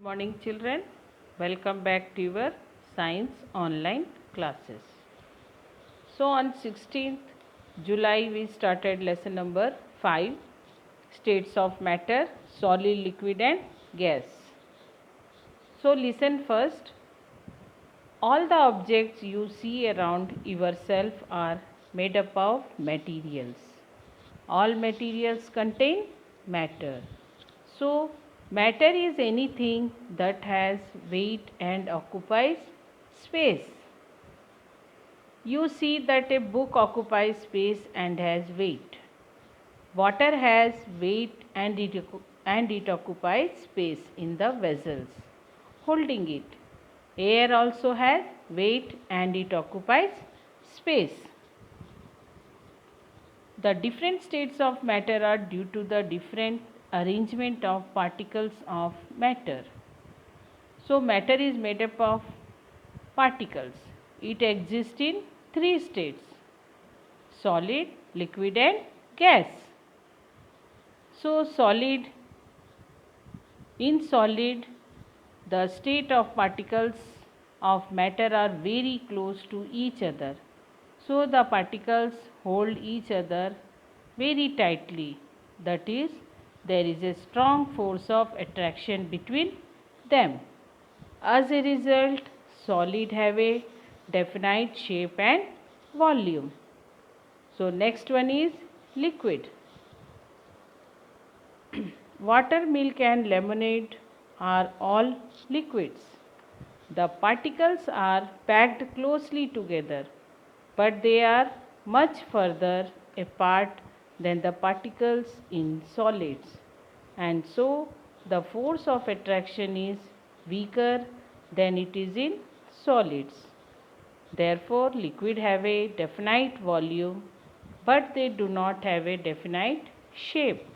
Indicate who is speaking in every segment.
Speaker 1: Morning children, welcome back to your science online classes. So on 16th July we started lesson number 5, states of matter, solid, liquid and gas. So listen first. All the objects you see around yourself are made up of materials. All materials contain matter. So, matter is anything that has weight and occupies space. You see that a book occupies space and has weight. Water has weight and it occupies space in the vessels holding it. Air also has weight and it occupies space. The different states of matter are due to the different arrangement of particles of matter. So, matter is made up of particles. It exists in three states: solid, liquid and gas. So, in solid, the state of particles of matter are very close to each other. So, the particles hold each other very tightly. That is, there is a strong force of attraction between them. As a result, solid have a definite shape and volume. So, next one is liquid. Water, milk and lemonade are all liquids. The particles are packed closely together, but they are much further apart than the particles in solids, and so the force of attraction is weaker than it is in solids. Therefore, liquid have a definite volume, but they do not have a definite shape.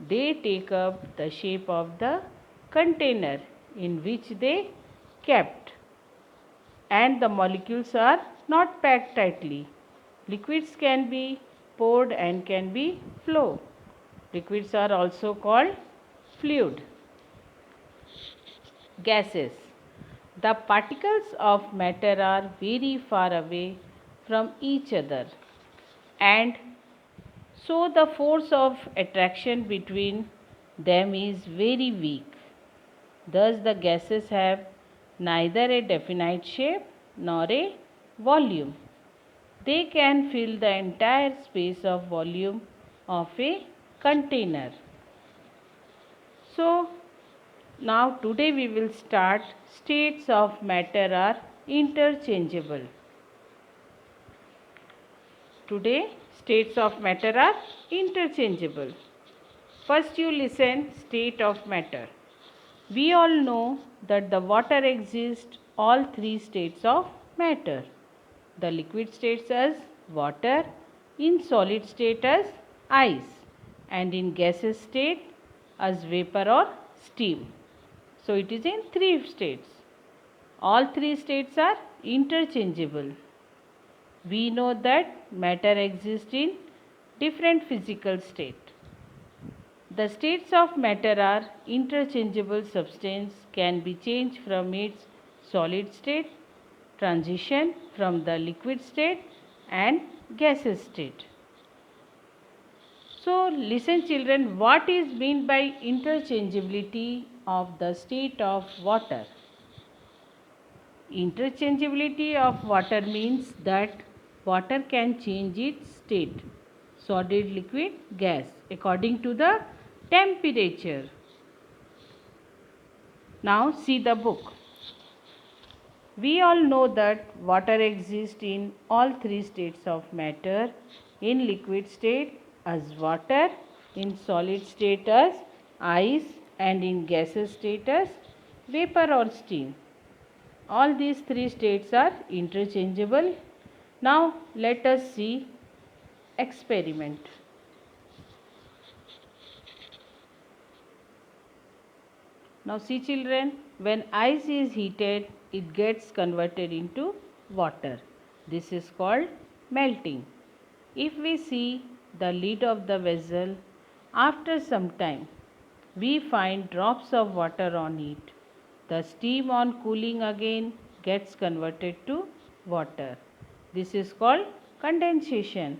Speaker 1: They take up the shape of the container in which they kept, and the molecules are not packed tightly. Liquids can be poured and can be flow. Liquids are also called fluid. Gases. The particles of matter are very far away from each other, and so the force of attraction between them is very weak. Thus, the gases have neither a definite shape nor a volume. They can fill the entire space of volume of a container. So, now today we will start states of matter are interchangeable. Today states of matter are interchangeable. First you listen state of matter. We all know that the water exists all three states of matter. The liquid states as water, in solid state as ice, and in gaseous state as vapor or steam. So it is in three states. All three states are interchangeable. We know that matter exists in different physical states. The states of matter are interchangeable. Substance can be changed from its solid state, transition from the liquid state and gaseous state. So listen children, what is meant by interchangeability of the state of water? Interchangeability of water means that water can change its state, solid, liquid, gas, according to the temperature. Now see the book. We all know that water exists in all three states of matter: in liquid state as water, in solid state as ice, and in gaseous state as vapor or steam. All these three states are interchangeable. Now let us see experiment. Now see children, when ice is heated, it gets converted into water. This is called melting. If we see the lid of the vessel, after some time, we find drops of water on it. The steam on cooling again gets converted to water. This is called condensation.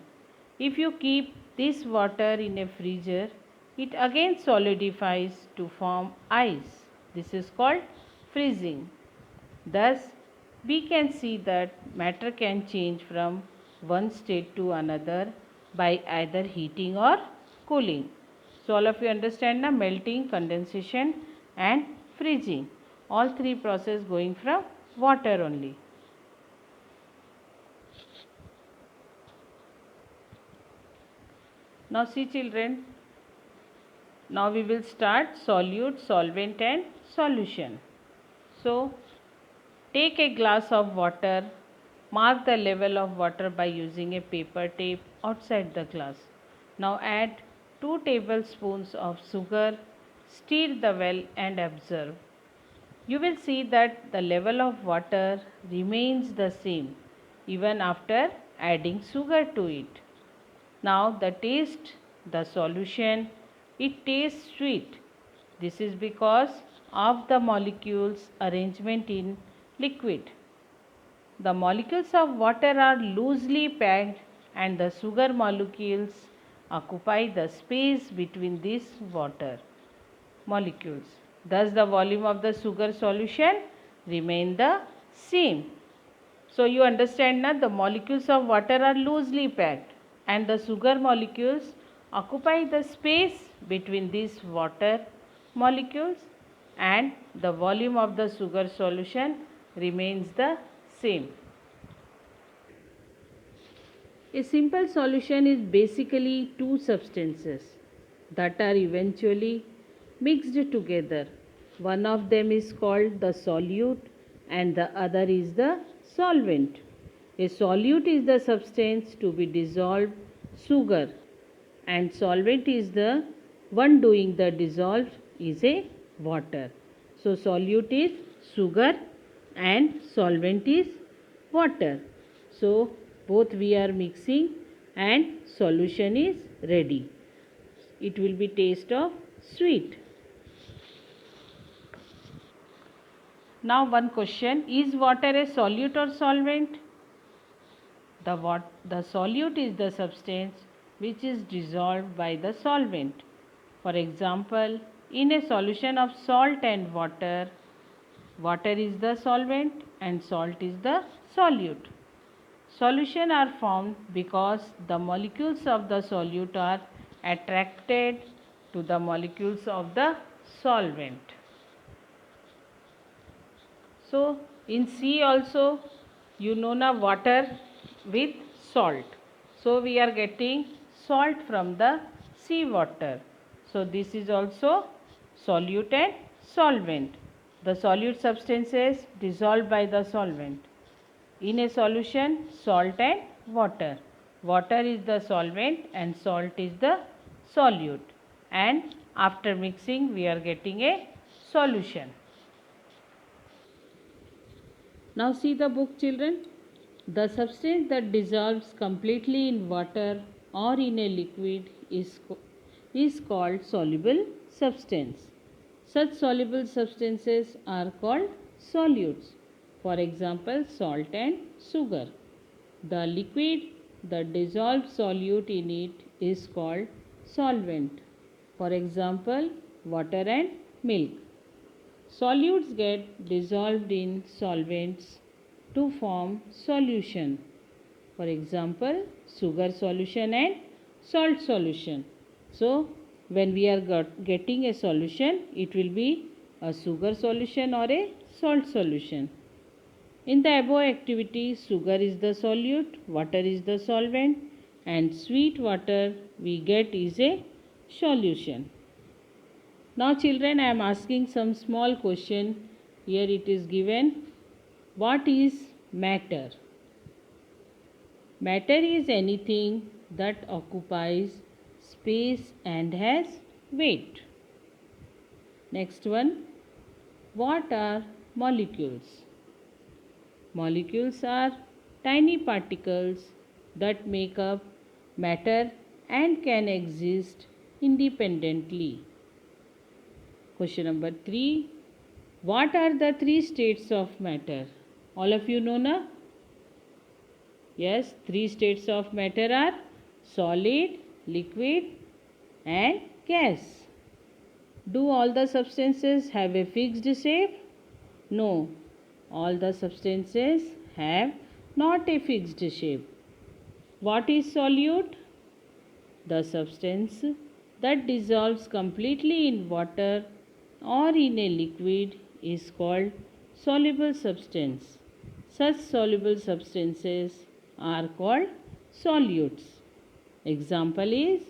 Speaker 1: If you keep this water in a freezer, it again solidifies to form ice. This is called freezing. Thus, we can see that matter can change from one state to another by either heating or cooling. So, all of you understand now, melting, condensation and freezing. All three process going from water only. Now see children, now we will start solute, solvent and solution. So take a glass of water, mark the level of water by using a paper tape outside the glass. Now add 2 tablespoons of sugar, stir the well and observe. You will see that the level of water remains the same even after adding sugar to it. Now the taste, the solution, it tastes sweet. This is because of the molecules arrangement in liquid. The molecules of water are loosely packed and the sugar molecules occupy the space between these water molecules. Thus the volume of the sugar solution remain the same. So you understand now the molecules of water are loosely packed and the sugar molecules occupy the space between these water molecules and the volume of the sugar solution remains the same. A simple solution is basically two substances that are eventually mixed together. One of them is called the solute and the other is the solvent. A solute is the substance to be dissolved sugar and solvent is the one doing the dissolve is a water. So solute is sugar and solvent is water. So both we are mixing and solution is ready. It will be taste of sweet. Now one question, is water a solute or solvent? The solute is the substance which is dissolved by the solvent. For example, in a solution of salt and water, water is the solvent and salt is the solute. Solution are formed because the molecules of the solute are attracted to the molecules of the solvent. So in sea also you know now water with salt. So we are getting salt from the sea water. So this is also solute and solvent. The solute substances dissolved by the solvent. In a solution, salt and water. Water is the solvent and salt is the solute. And after mixing, we are getting a solution. Now see the book children. The substance that dissolves completely in water or in a liquid is called soluble substance. Such soluble substances are called solutes. For example, salt and sugar. The liquid, the dissolved solute in it is called solvent. For example, water and milk. Solutes get dissolved in solvents to form solution. For example, sugar solution and salt solution. So, when we are getting a solution, it will be a sugar solution or a salt solution. In the above activity, sugar is the solute, water is the solvent and sweet water we get is a solution. Now children, I am asking some small question. Here it is given. What is matter? Matter is anything that occupies space and has weight. Next one. What are molecules? Molecules are tiny particles that make up matter and can exist independently. Question number 3. What are the three states of matter? All of you know na? Yes, three states of matter are solid, liquid and gas. Do all the substances have a fixed shape? No, all the substances have not a fixed shape. What is solute? The substance that dissolves completely in water or in a liquid is called soluble substance. Such soluble substances are called solutes. Example is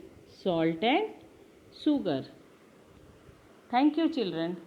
Speaker 1: salt and sugar. Thank you, children.